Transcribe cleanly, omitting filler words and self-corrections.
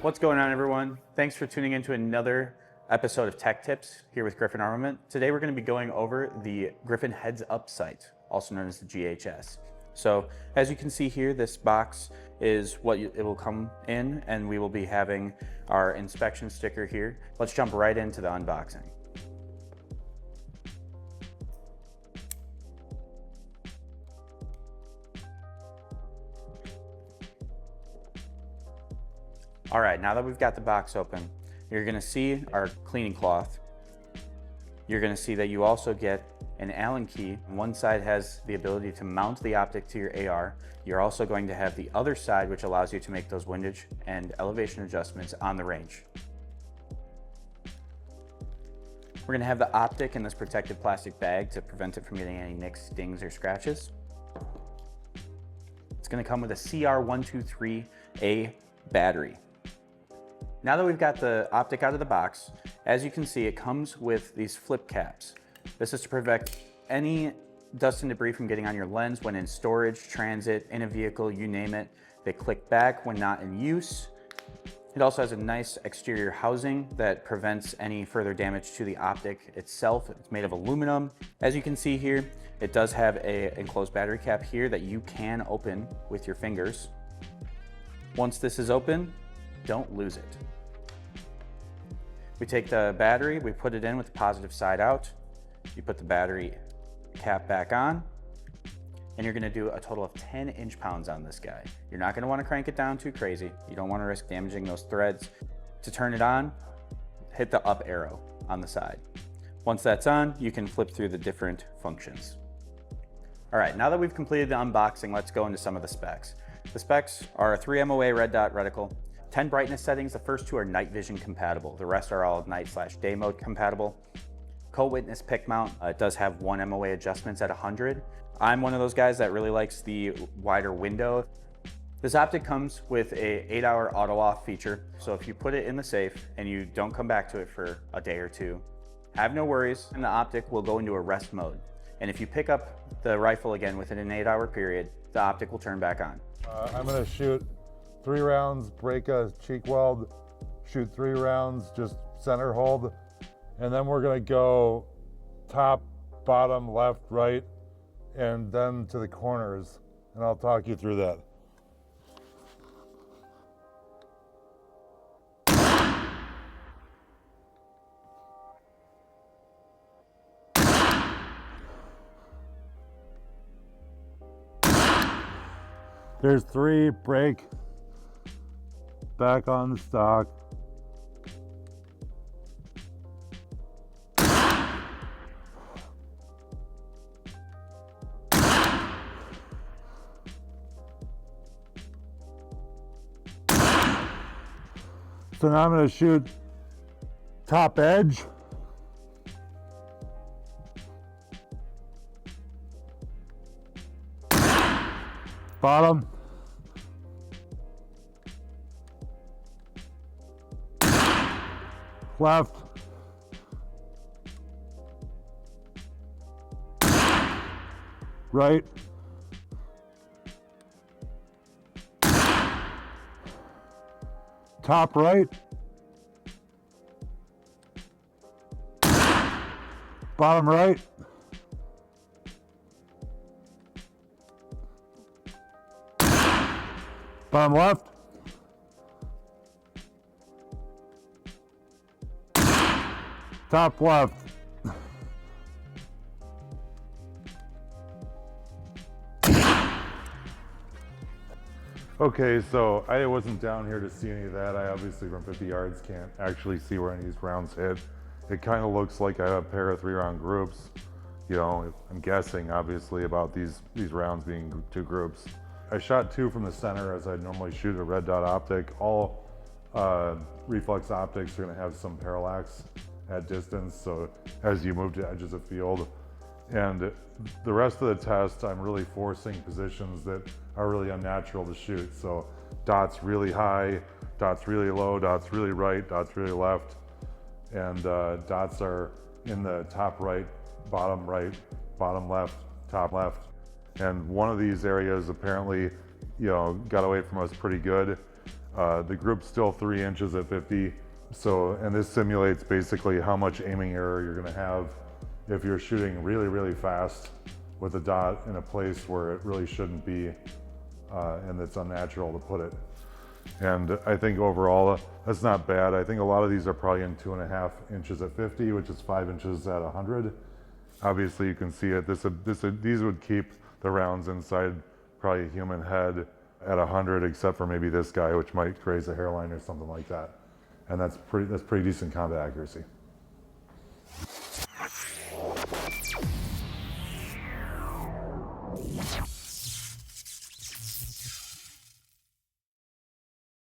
What's going on, everyone? Thanks for tuning in to another episode of Tech Tips here with Griffin Armament. Today we're going to be going over the Griffin Heads-Up Sight, also known as the GHS. So as you can see here, this box is what it will come in, and we will be having our inspection sticker here. Let's jump right into the unboxing. All right, now that we've got the box open, you're gonna see our cleaning cloth. You're gonna see that you also get an Allen key. One side has the ability to mount the optic to your AR. You're also going to have the other side, which allows you to make those windage and elevation adjustments on the range. We're gonna have the optic in this protected plastic bag to prevent it from getting any nicks, stings, or scratches. It's gonna come with a CR123A Battery. Now that we've got the optic out of the box, as you can see, it comes with these flip caps. This is to prevent any dust and debris from getting on your lens when in storage, transit, in a vehicle, you name it. They click back when not in use. It also has a nice exterior housing that prevents any further damage to the optic itself. It's made of aluminum. As you can see here, it does have an enclosed battery cap here that you can open with your fingers. Once this is open, don't lose it. We take the battery, we put it in with the positive side out. You put the battery cap back on, and you're gonna do a total of 10 inch-pounds on this guy. You're not gonna wanna crank it down too crazy. You don't wanna risk damaging those threads. To turn it on, hit the up arrow on the side. Once that's on, you can flip through the different functions. All right, now that we've completed the unboxing, let's go into some of the specs. The specs are a 3 MOA red dot reticle, 10 brightness settings. The first two are night vision compatible. The rest are all night/day mode compatible. Co-witness pick mount. It does have 1 MOA adjustments at 100. I'm one of those guys that really likes the wider window. This optic comes with a 8-hour auto off feature. So if you put it in the safe and you don't come back to it for a day or two, have no worries, and the optic will go into a rest mode. And if you pick up the rifle again within an 8-hour period, the optic will turn back on. I'm gonna shoot 3 rounds, break a cheek weld, shoot 3 rounds, just center hold, and then we're gonna go top, bottom, left, right, and then to the corners, and I'll talk you through that. There's 3, break, back on the stock. So now I'm going to shoot top edge. Bottom. Left. Right. Top right. Bottom right. Bottom left. Top left. Okay, so I wasn't down here to see any of that. I obviously from 50 yards can't actually see where any of these rounds hit. It kind of looks like I have a pair of 3-round groups. You know, I'm guessing obviously about these rounds being 2 groups. I shot 2 from the center as I normally shoot a red dot optic. All reflex optics are gonna have some parallax at distance, so as you move to edges of field. And the rest of the test, I'm really forcing positions that are really unnatural to shoot. So dots really high, dots really low, dots really right, dots really left. And dots are in the top right, bottom left, top left. And one of these areas apparently, got away from us pretty good. The group's still 3 inches at 50. So, and this simulates basically how much aiming error you're gonna have if you're shooting really, really fast with a dot in a place where it really shouldn't be, and it's unnatural to put it. And I think overall, that's not bad. I think a lot of these are probably in 2.5 inches at 50, which is 5 inches at 100. Obviously you can see it. These would keep the rounds inside probably a human head at 100, except for maybe this guy, which might graze a hairline or something like that. And that's pretty decent combat accuracy.